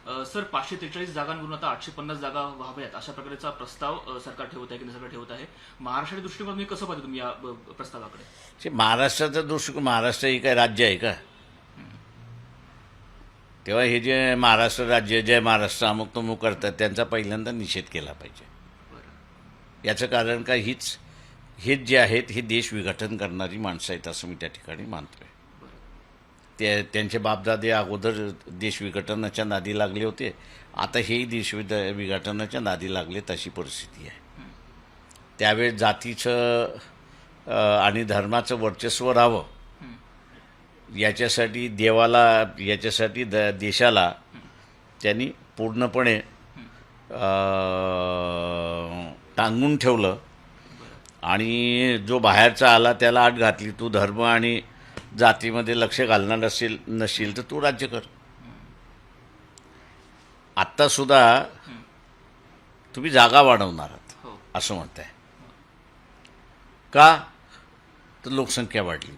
Sir 543 जागांवरून आता 850 जागा व्हाव्यात अशा प्रकारचा प्रस्ताव सरकार ठेवत आहे, केंद्र सरकार ठेवत आहे. महाराष्ट्राच्या दृष्टिकोनातून कसं पाहता तुम्ही या प्रस्तावाकडे? महाराष्ट्राचा दृष्टिकोन, महाराष्ट्र ही काय राज्य आहे का? तेव्हा हे जे महाराष्ट्र राज्य, जय महाराष्ट्र अमुक तमुक करतात त्यांचा पहिल्यांदा निषेध केला पाहिजे. याचं कारण काय, हेच जे आहेत हे देश विघटन करणारी माणसं आहेत असं मी त्या ठिकाणी मानतोय. त्यांचे बापदादे अगोदर देश विघटनाच्या नादी लागले होते, आता हेही देश विघटनाच्या नादी लागले तशी परिस्थिती आहे. त्यावेळेस जातीचं आणि धर्माचं वर्चस्व राहावं याच्यासाठी देशाला त्यांनी पूर्णपणे टांगून ठेवलं आणि जो बाहेरचा आला त्याला आत घातली. तू धर्म आणि जातीमध्ये लक्ष घालणार नशील तर तू राज्य कर. आत्तासुद्धा तुम्ही जागा वाढवणार आहात असं म्हणताय का? तर लोकसंख्या वाढली.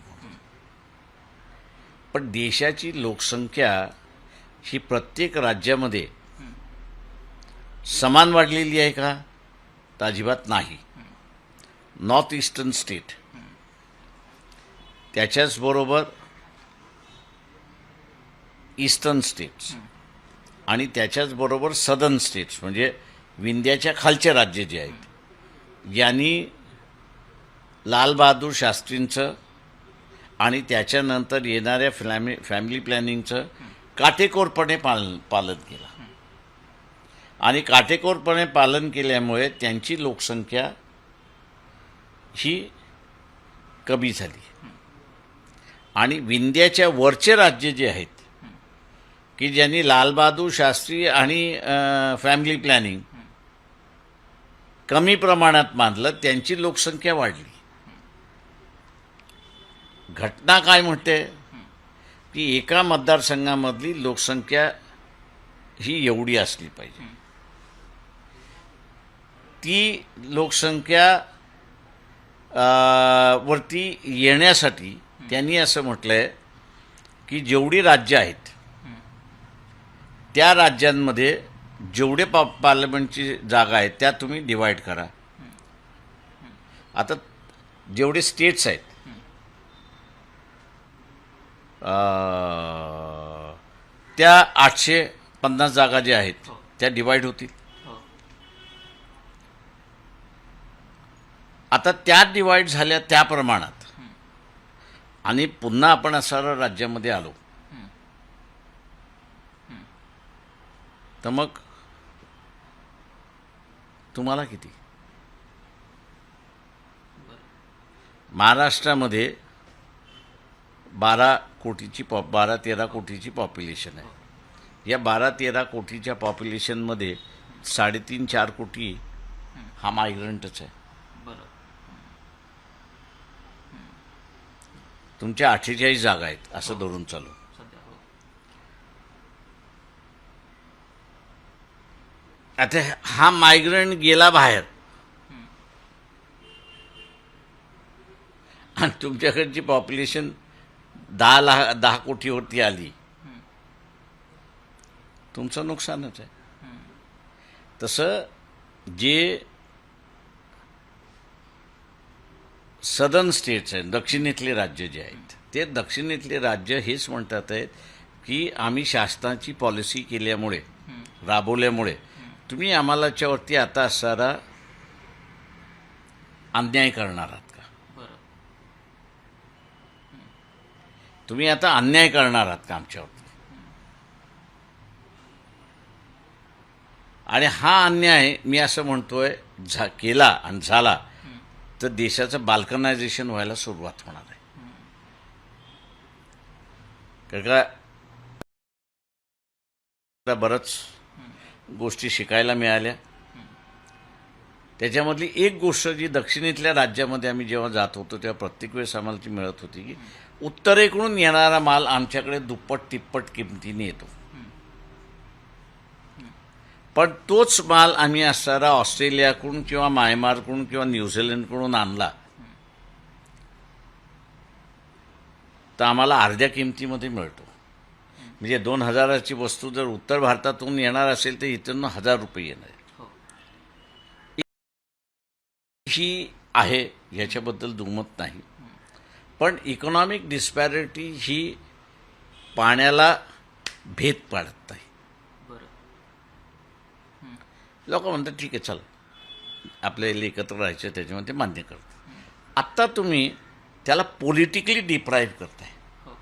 पण देशाची लोकसंख्या ही प्रत्येक राज्यामध्ये समान वाढलेली आहे का? तर अजिबात नाही. नॉर्थ ईस्टर्न स्टेट, त्याच्याचबरोबर ईस्टर्न स्टेट्स आणि त्याच्याचबरोबर सदर्न स्टेट्स म्हणजे विंध्याच्या खालचे राज्य जे आहेत, यांनी लालबहादूर शास्त्रींचं आणि त्याच्यानंतर येणाऱ्या फॅमिली प्लॅनिंगचं काटेकोरपणे पालन केलं. आणि काटेकोरपणे पालन केल्यामुळे त्यांची लोकसंख्या ही कमी झाली. आणि विंध्याच्या वरचे राज्य जे आहेत की ज्यांनी लालबहादूर शास्त्री आणि फॅमिली प्लॅनिंग कमी प्रमाणात मानलं, त्यांची लोकसंख्या वाढली. घटना काय म्हणते की एका मतदारसंघामधली लोकसंख्या ही एवढी असली पाहिजे. ती लोकसंख्या वरती येण्यासाठी त्यांनी असं म्हटलंय की जेवढी राज्य आहेत त्या राज्यांमध्ये जेवढे पार्लमेंटची जागा आहेत त्या तुम्ही डिवाईड करा. आता जेवढे स्टेट्स आहेत त्या 850 जागा ज्या आहेत त्या डिवाईड होतील. आता त्या डिवाईड झाल्या त्या प्रमाणात आणि पुन्हा आपण 18 राज्यामध्ये आलो तर मग तुम्हाला किती? महाराष्ट्रामध्ये 12-13 कोटीची पॉप्युलेशन आहे. या 12-13 कोटीच्या पॉप्युलेशनमध्ये 3.5-4 कोटी हा मायग्रंटच आहे. तुमच्या 48 जागा आहेत असं धरून चालू. आता हा मायग्रंट गेला बाहेर आणि तुमच्याकडची पॉप्युलेशन 10 कोटीवरती आली, तुमचं नुकसानच आहे. तसं जे सदर्न स्टेट्स आहेत, दक्षिणेतले राज्य जे आहेत, ते दक्षिणेतले राज्य हेच म्हणतात आहेत की आम्ही शासनाची पॉलिसी केल्यामुळे, राबवल्यामुळे तुम्ही आम्हालाच्यावरती आता सारा अन्याय करणार आहात का? तुम्ही आता अन्याय करणार आहात का आमच्यावरती? आणि हा अन्याय मी असं म्हणतोय केला आणि झाला तर देशाचं बाल्कनायझेशन व्हायला सुरुवात होणार आहे. का बरंच गोष्टी शिकायला मिळाल्या. त्याच्यामधली एक गोष्ट जी दक्षिणेतल्या राज्यामध्ये आम्ही जेव्हा जात होतो तेव्हा प्रत्येक वेळेस आम्हाला ती मिळत होती की उत्तरेकडून येणारा माल आमच्याकडे दुप्पट-तिप्पट किमतीने येतो. पण तोच माल आम्ही असणारा ऑस्ट्रेलियाकडून किंवा म्यानमारकडून किंवा न्यूझीलंडकडून आणला तर आम्हाला अर्ध्या किमतीमध्ये मिळतो. म्हणजे 2,000ची वस्तू जर उत्तर भारतातून येणार असेल तर इथून 1,000 रुपये येणार हो. ही आहे, याच्याबद्दल दुमत नाही. पण इकॉनॉमिक डिस्पॅरिटी ही पाण्याला भेद पाडत नाही. बरं. लोक म्हणतात ठीक आहे चला आपल्याला एकत्र राहायचं, त्याच्यामध्ये मान्य करतात. आत्ता तुम्ही त्याला पॉलिटिकली डिप्राईव्ह करताय हो.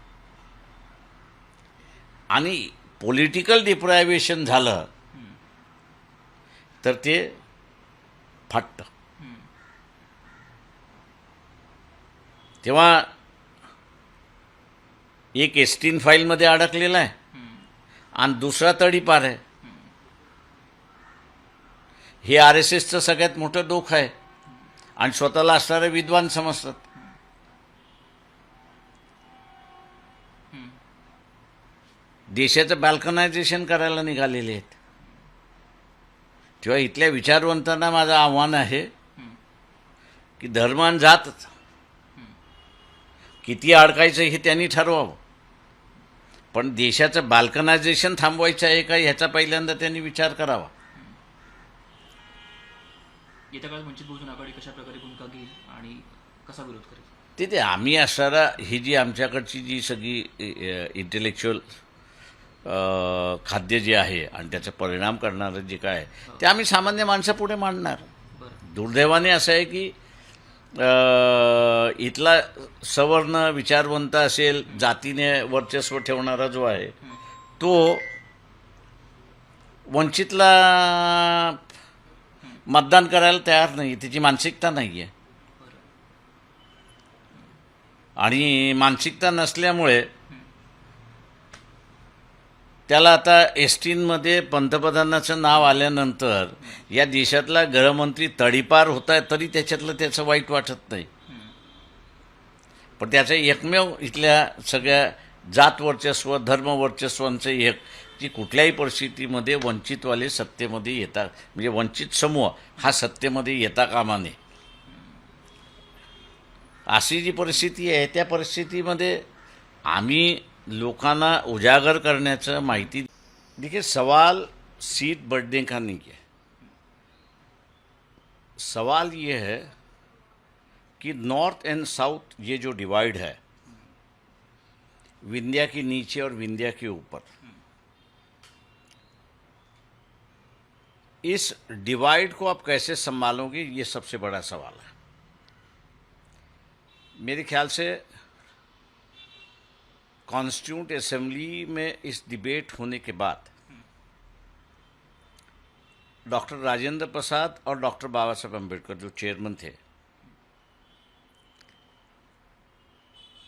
आणि पॉलिटिकल डिप्रायव्हेशन झालं तर ते फाटतं. तेव्हा एक एस्टीन फाईलमध्ये अडकलेला आहे आणि दुसरा तडीपार आहे. हे RSSचं सगळ्यात मोठं दोष आहे आणि स्वतःला असणारे विद्वान समजतात. देशाचं बाल्कनायझेशन करायला निघालेले आहेत. तेव्हा इथल्या विचारवंतांना माझं आव्हान आहे की धर्म आणि जातच किती अडकायचं हे त्यांनी ठरवावं, पण देशाचं बाल्कनायझेशन थांबवायचं आहे का ह्याचा पहिल्यांदा त्यांनी विचार करावा. येत्या काळात वंचित बहुजन आघाडी कशा प्रकारे भूमिका घेईल आणि कसा विरोध करेल? ते आम्ही असणारा ही जी आमच्याकडची जी सगळी इंटेलेक्च्युअल खाद्य जे आहे आणि त्याचा परिणाम करणारं जे काय ते आम्ही सामान्य माणसापुढे मांडणार. बरं. दुर्दैवाने असं आहे की इथला सवर्ण विचारवंत असेल, जातीने वर्चस्व ठेवणारा जो आहे तो वंचितला मतदान करायला तयार नाही. त्याची मानसिकता नाही आहे आणि मानसिकता नसल्यामुळे त्याला आता एसटीमध्ये पंतप्रधानाचं नाव आल्यानंतर या देशातला गृहमंत्री तडीपार होत आहे तरी त्याच्यातलं त्याचं वाईट वाटत नाही. पण त्याचं एकमेव इथल्या सगळ्या जात वर्चस्व धर्म वर्चस्वांचं एक की कुठल्याही परिस्थितीमध्ये वंचितवाले सत्तेमध्ये येतात, म्हणजे वंचित समूह हा सत्तेमध्ये येता कामा नये. अशी जी परिस्थिती आहे त्या परिस्थितीमध्ये आम्ही लोकांना उजागर करण्याचं माहिती. देखिए सवाल सीट बढ़ने का नहीं है. सवाल ये है कि नॉर्थ एंड साउथ ये जो डिवाइड है, विंध्या के नीचे और विंध्या के ऊपर, इस डिवाइड को आप कैसे संभालोगे, ये सबसे बड़ा सवाल है. मेरे ख्याल से कॉन्स्टिट्यूंट असेंबली में इस डिबेट होने के बाद डॉक्टर राजेंद्र प्रसाद और डॉक्टर बाबा साहब अम्बेडकर जो चेयरमैन थे,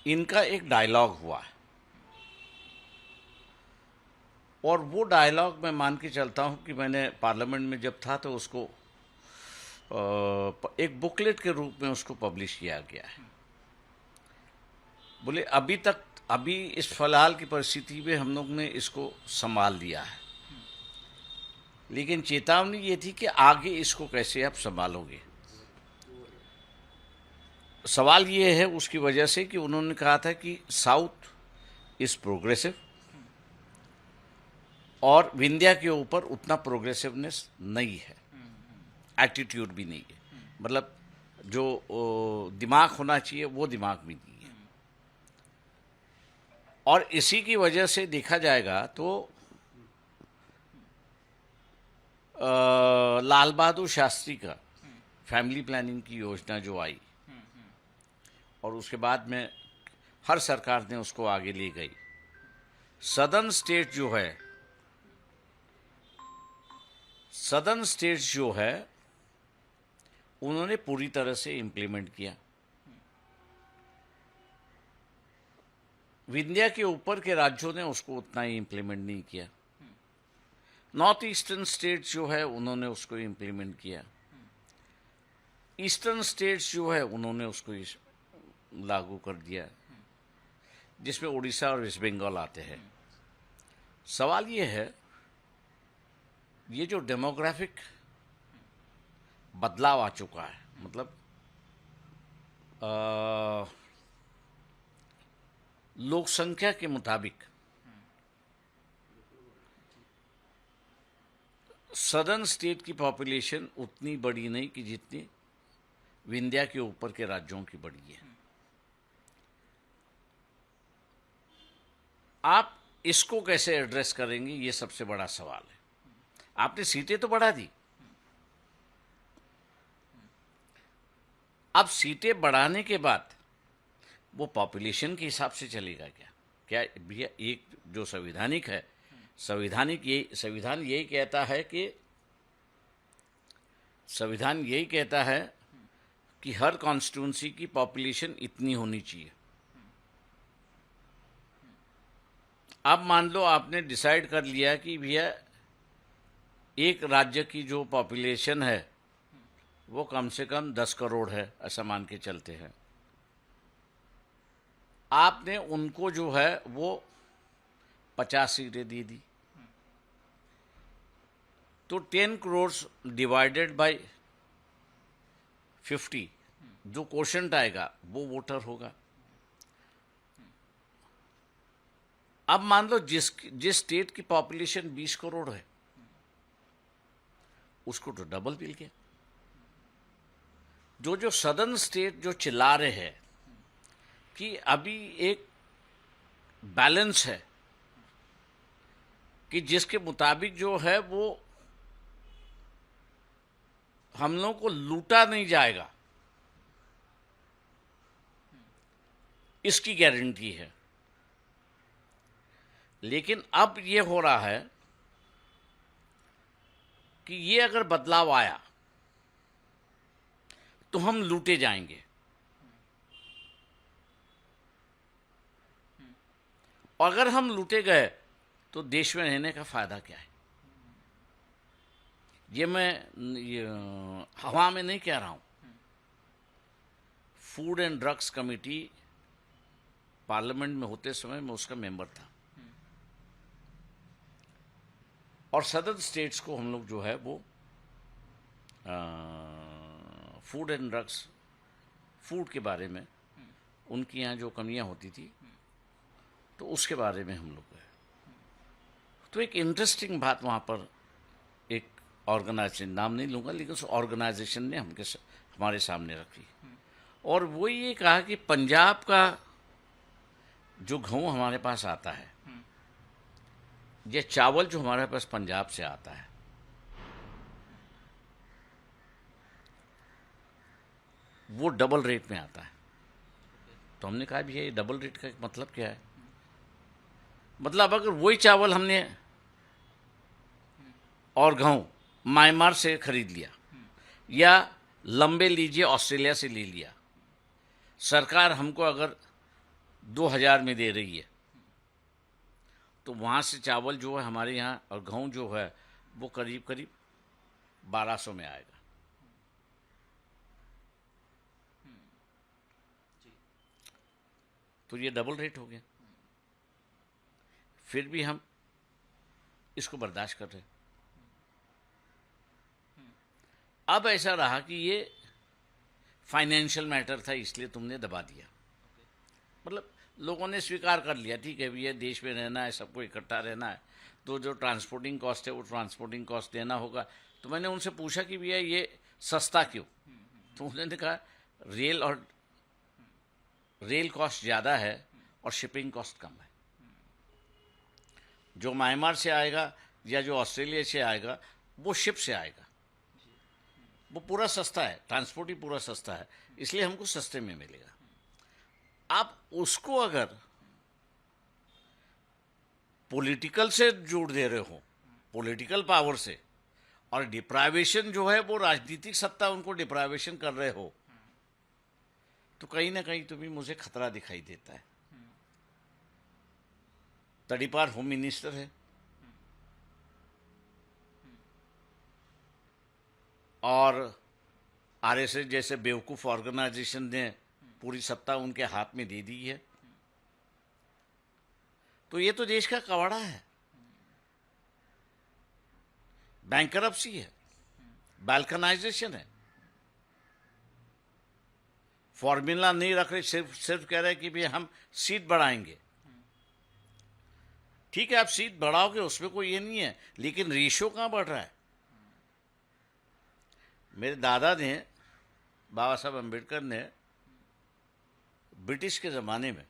इनका एक डायलॉग हुआ और वो डायलॉग मैं मान के चलता हूँ कि मैंने पार्लियामेंट में जब था तो उसको एक बुकलेट के रूप में उसको पब्लिश किया गया है. बोले अभी इस फिलहाल की परिस्थिति में हम लोग ने इसको संभाल लिया है, लेकिन चेतावनी ये थी कि आगे इसको कैसे आप संभालोगे. सवाल ये है उसकी वजह से कि उन्होंने कहा था कि साउथ इज प्रोग्रेसिव और विंध्या के ऊपर उतना प्रोग्रेसिवनेस नहीं है, एटीट्यूड भी नहीं है, मतलब जो दिमाग होना चाहिए वो दिमाग भी नहीं है. और इसी की वजह से देखा जाएगा तो लाल बहादुर शास्त्री का फैमिली प्लानिंग की योजना जो आई और उसके बाद में हर सरकार ने उसको आगे ले गई. सदर्न स्टेट्स जो है उन्होंने पूरी तरह से इम्प्लीमेंट किया. विंध्या के ऊपर के राज्यों ने उसको उतना ही इम्प्लीमेंट नहीं किया. नॉर्थ ईस्टर्न स्टेट्स जो है उन्होंने उसको इम्प्लीमेंट किया. ईस्टर्न स्टेट्स जो है उन्होंने उसको लागू कर दिया, जिसमें उड़ीसा और वेस्ट बंगाल आते हैं. सवाल ये है, ये जो डेमोग्राफिक बदलाव आ चुका है, मतलब लोक संख्या के मुताबिक सदर्न स्टेट की पॉपुलेशन उतनी बड़ी नहीं कि जितनी विंध्या के ऊपर के राज्यों की बड़ी है। आप इसको कैसे एड्रेस करेंगे, ये सबसे बड़ा सवाल है। आपने सीटें तो बढ़ा दी, अब सीटें बढ़ाने के बाद वो पॉपुलेशन के हिसाब से चलेगा क्या? क्या भैया एक जो संविधानिक है, संविधान यही कहता है कि संविधान यही कहता है कि हर कॉन्स्टिट्यूंसी की पॉपुलेशन इतनी होनी चाहिए। अब मान लो आपने डिसाइड कर लिया कि भैया एक राज्य की जो पॉपुलेशन है वो कम से कम 10 करोड़ है, ऐसा मान के चलते हैं। आपने उनको जो है वो 50 सीटें दे दी, तो 10 करोड़ डिवाइडेड बाय 50, जो क्वोशंट आएगा वो वोटर होगा। अब मान लो जिस स्टेट की पॉपुलेशन 20 करोड़ है उसको तो डबल मिल गया। जो सदर्न स्टेट जो चिल्ला रहे हैं कि अभी एक बैलेंस है कि जिसके मुताबिक जो है वो हम लोगों को लूटा नहीं जाएगा, इसकी गारंटी है। लेकिन अब ये हो रहा है कि ये अगर बदलाव आया तो हम लूटे जाएंगे, और अगर हम लूटे गए तो देश में रहने का फायदा क्या है? ये मैं हवा में नहीं कह रहा हूं। Food and drugs committee parliament में होते समय मैं उसका मेंबर था, और सदर्न स्टेट्स को हम लोग जो है वो फूड एंड ड्रग्स, फूड के बारे में उनकी यहाँ जो कमियां होती थी तो उसके बारे में हम लोग गए। तो एक इंटरेस्टिंग बात वहाँ पर एक ऑर्गेनाइजेशन, नाम नहीं लूँगा, लेकिन उस ऑर्गेनाइजेशन ने हमारे सामने रखी, और वो ये कहा कि पंजाब का जो गेहूँ हमारे पास आता है, ये चावल जो हमारे पास पंजाब से आता है, वो डबल रेट में आता है। तो हमने कहा भी ये डबल रेट का मतलब क्या है? मतलब अगर वही चावल हमने और गेहूं म्यांमार से खरीद लिया या लंबे लीजिए ऑस्ट्रेलिया से ले लिया, सरकार हमको अगर 2000 में दे रही है, तो वहाँ से चावल जो है हमारे यहाँ और गेहूं जो है वो करीब करीब 1200 में आएगा। तो ये डबल रेट हो गया। फिर भी हम इसको बर्दाश्त कर रहे हैं। अब ऐसा रहा कि ये फाइनेंशियल मैटर था, इसलिए तुमने दबा दिया। मतलब लोगों ने स्वीकार कर लिया, ठीक है भैया देश में रहना है, सबको इकट्ठा रहना है, तो जो ट्रांसपोर्टिंग कॉस्ट है वो ट्रांसपोर्टिंग कॉस्ट देना होगा। तो मैंने उनसे पूछा कि भैया ये सस्ता क्यों? तो उन्होंने कहा रेल कॉस्ट ज़्यादा है और शिपिंग कॉस्ट कम है। जो म्यांमार से आएगा या जो ऑस्ट्रेलिया से आएगा वो शिप से आएगा, वो पूरा सस्ता है, ट्रांसपोर्ट ही पूरा सस्ता है, इसलिए हमको सस्ते में मिलेगा। आप उसको अगर पॉलिटिकल से जोड़ दे रहे हो, पॉलिटिकल पावर से, और डिप्राइवेशन जो है वो राजनीतिक सत्ता उनको डिप्राइवेशन कर रहे हो, तो कहीं ना कहीं तुम्हें मुझे खतरा दिखाई देता है। तड़ीपार होम मिनिस्टर है और आरएसएस जैसे बेवकूफ़ ऑर्गेनाइजेशन ने पूरी सत्ता उनके हाथ में दे दी है। तो ये तो देश का कवाड़ा है, बैंकरप्सी है, बाल्कनाइजेशन है। फॉर्मूला नहीं रख रहे, सिर्फ कह रहे हैं कि भाई हम सीट बढ़ाएंगे। ठीक है, आप सीट बढ़ाओगे, उसमें कोई ये नहीं है, लेकिन रेशियो कहाँ बढ़ रहा है? मेरे दादा ने, बाबा साहब अम्बेडकर ने, ब्रिटिश के ज़माने में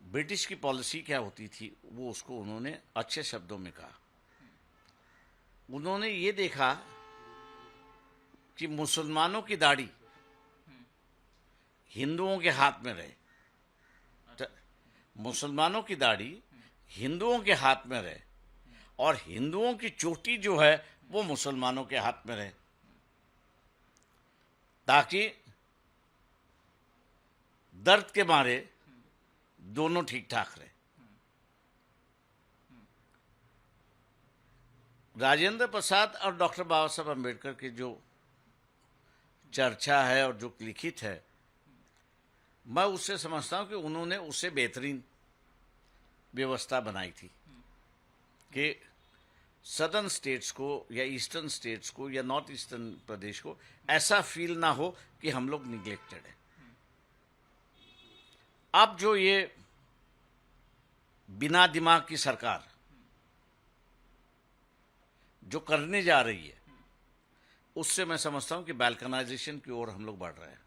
ब्रिटिश की पॉलिसी क्या होती थी वो उसको उन्होंने अच्छे शब्दों में कहा। उन्होंने ये देखा कि मुसलमानों की दाढ़ी हिंदुओं के हाथ में रहे, मुसलमानों की दाढ़ी हिंदुओं के हाथ में रहे और हिंदुओं की चोटी जो है वो मुसलमानों के हाथ में रहे, ताकि दर्द के मारे दोनों ठीक ठाक रहे। राजेंद्र प्रसाद और डॉक्टर बाबा साहब अम्बेडकर की जो चर्चा है और जो लिखित है, मैं उससे समझता हूं कि उन्होंने उससे बेहतरीन व्यवस्था बनाई थी कि सदर्न स्टेट्स को या ईस्टर्न स्टेट्स को या नॉर्थ ईस्टर्न प्रदेश को ऐसा फील ना हो कि हम लोग निग्लेक्टेड हैं। अब जो ये बिना दिमाग की सरकार जो करने जा रही है, उससे मैं समझता हूं कि बाल्कनाइजेशन की ओर हम लोग बढ़ रहे हैं।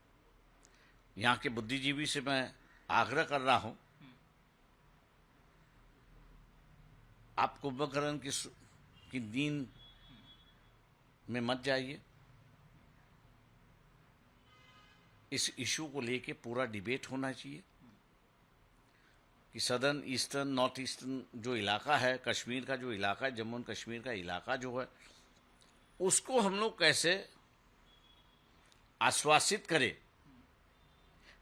यहाँ के बुद्धिजीवी से मैं आग्रह कर रहा हूं, आप कुंभकर्ण की नींद में मत जाइए। इस इशू को लेके पूरा डिबेट होना चाहिए कि सदर्न, ईस्टर्न, नॉर्थ ईस्टर्न जो इलाका है, कश्मीर का जो इलाका है, जम्मू एंड कश्मीर का इलाका जो है, उसको हम लोग कैसे आश्वासित करें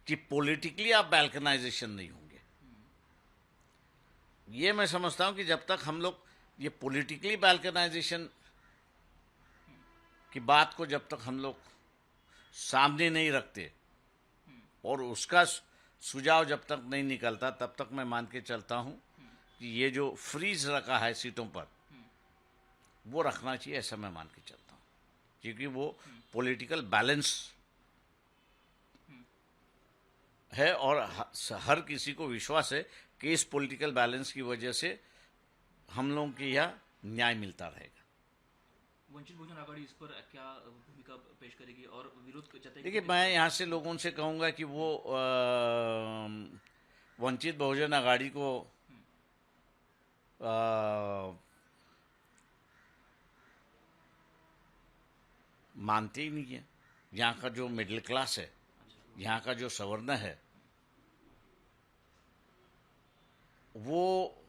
कि पॉलिटिकली आप बैल्कनाइजेशन नहीं होंगे। ये मैं समझता हूं कि जब तक हम लोग ये पॉलिटिकली बैल्कनाइजेशन की बात को जब तक हम लोग सामने नहीं रखते और उसका सुझाव जब तक नहीं निकलता, तब तक मैं मान के चलता हूं कि ये जो फ्रीज रखा है सीटों पर, वो रखना चाहिए, ऐसा मैं मान के चलता हूं, क्योंकि वो पॉलिटिकल बैलेंस है और हर किसी को विश्वास है कि इस पॉलिटिकल बैलेंस की वजह से हम लोगों के यहाँ न्याय मिलता रहेगा। वंचित बहुजन आघाड़ी इस पर क्या भूमिका पेश करेगी और विरोध जताएगी? देखिए, मैं यहाँ से लोगों से कहूँगा कि वो वंचित बहुजन आघाड़ी को मानते ही नहीं है। यहाँ का जो मिडिल क्लास है, यहाँ का जो सवर्ण है, वो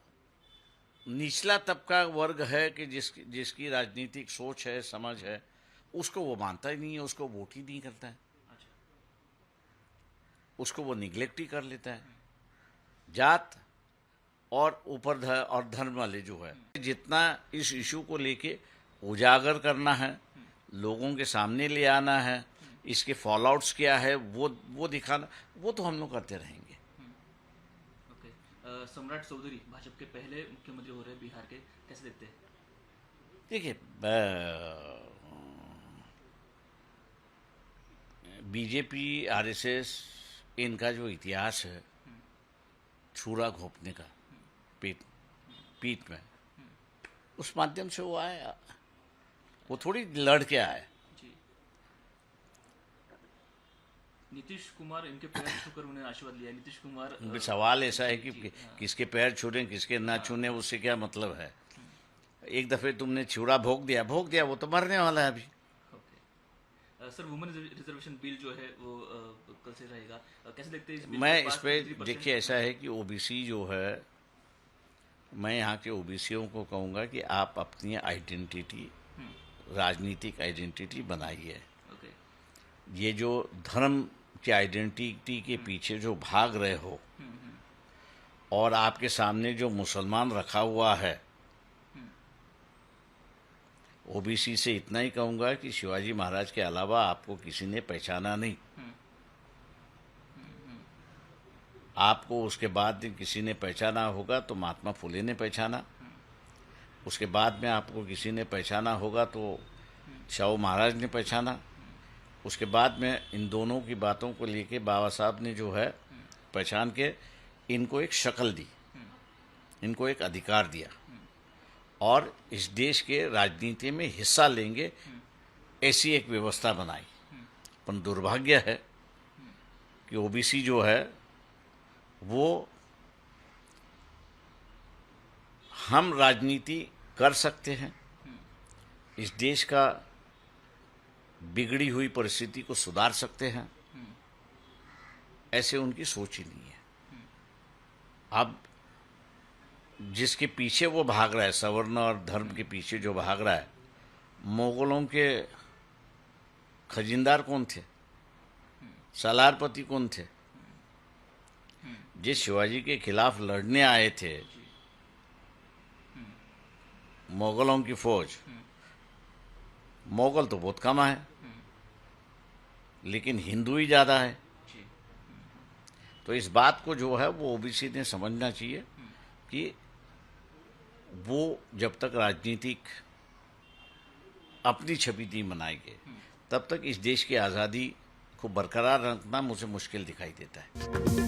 निचला तबका वर्ग है कि जिसकी राजनीतिक सोच है, समझ है, उसको वो मानता ही नहीं है, उसको वोट ही नहीं करता है, उसको वो निग्लेक्ट ही कर लेता है। जात और ऊपर और धर्म वाले जो है, जितना इस इशू को लेके उजागर करना है, लोगों के सामने ले आना है, इसके फॉलोआउट्स क्या है वो दिखाना, वो तो हम लोग करते रहेंगे। सम्राट चौधरी भाजपा के पहले मुख्यमंत्री हो रहे हैं बिहार के, कैसे देखते हैं? देखिए, बीजेपी, आरएसएस, इनका जो इतिहास है छुरा घोंपने का पीठ में, उस माध्यम से वो आया, वो थोड़ी लड़ के आया। नीतीश कुमार इनके पैर छूकर उन्हें आशीर्वाद लिया। नीतीश कुमार, सवाल ऐसा है कि किसके पैर छूने किसके ना छूने, उससे क्या मतलब है? एक दफे तुमने छुरा भोग दिया, वो तो मरने वाला है अभी। सर, वुमेन रिजर्वेशन बिल जो है वो कल से रहेगा, कैसे देखते हैं इस बिल? मैं इस पे, देखिए, ऐसा है कि ओबीसी जो है, मैं यहाँ के ओबीसीओं को कहूँगा कि आप अपनी आइडेंटिटी, राजनीतिक आइडेंटिटी बनाइए। ये जो धर्म की आइडेंटिटी के पीछे जो भाग रहे हो और आपके सामने जो मुसलमान रखा हुआ है, ओबीसी से इतना ही कहूँगा कि शिवाजी महाराज के अलावा आपको किसी ने पहचाना नहीं। आपको उसके बाद किसी ने पहचाना होगा तो महात्मा फुले ने पहचाना, उसके बाद में आपको किसी ने पहचाना होगा तो शाहू महाराज ने पहचाना, उसके बाद में इन दोनों की बातों को लेके बाबा साहब ने जो है पहचान के इनको एक शक्ल दी, इनको एक अधिकार दिया और इस देश के राजनीति में हिस्सा लेंगे, ऐसी एक व्यवस्था बनाई। पर दुर्भाग्य है कि ओबीसी जो है वो हम राजनीति कर सकते हैं, इस देश का बिगड़ी हुई परिस्थिति को सुधार सकते हैं, ऐसे उनकी सोच ही नहीं है। अब जिसके पीछे वो भाग रहा है, सवर्ण और धर्म के पीछे जो भाग रहा है, मुगलों के खजिनदार कौन थे, सलारपति कौन थे? जिस शिवाजी के खिलाफ लड़ने आए थे मुगलों की फौज, मुगल तो बहुत कम है, लेकिन हिंदू ही ज़्यादा है। तो इस बात को जो है वो ओबीसी ने समझना चाहिए कि वो जब तक राजनीतिक अपनी छवि नहीं बनाएंगे, तब तक इस देश की आज़ादी को बरकरार रखना मुझे मुश्किल दिखाई देता है।